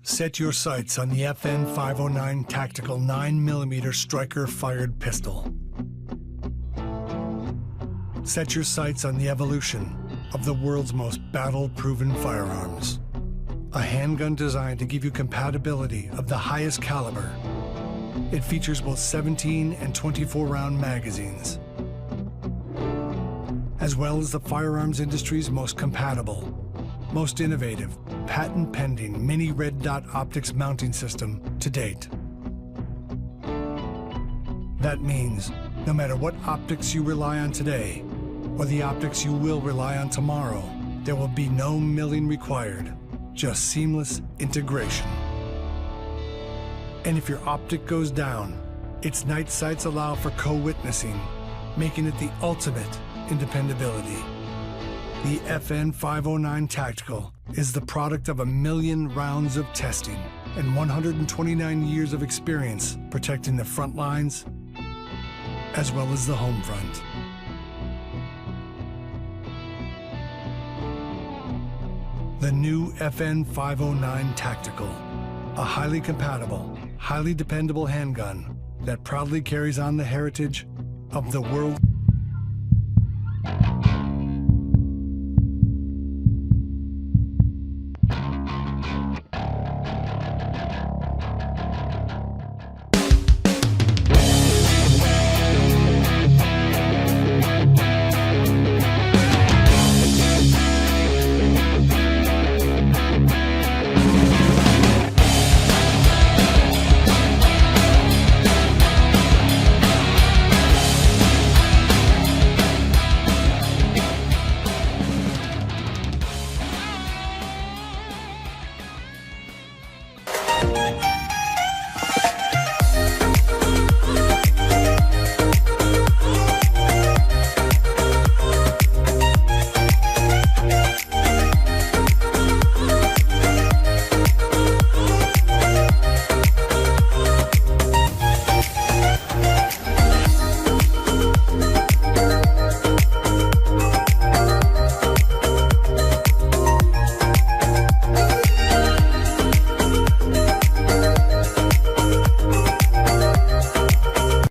Set your sights on the FN 509 Tactical 9mm striker-fired pistol. Set your sights on the evolution of the world's most battle-proven firearms. A handgun designed to give you compatibility of the highest caliber. It features both 17 and 24-round magazines, as well as the firearms industry's most compatible, most innovative, patent-pending mini red dot optics mounting system to date. That means no matter what optics you rely on today, or the optics you will rely on tomorrow, there will be no milling required, just seamless integration. And if your optic goes down, its night sights allow for co-witnessing, making it the ultimate in dependability. The FN 509 Tactical is the product of 1 million rounds of testing and 129 years of experience protecting the front lines as well as the home front. The new FN 509 Tactical, a highly compatible, highly dependable handgun that proudly carries on the heritage of the world.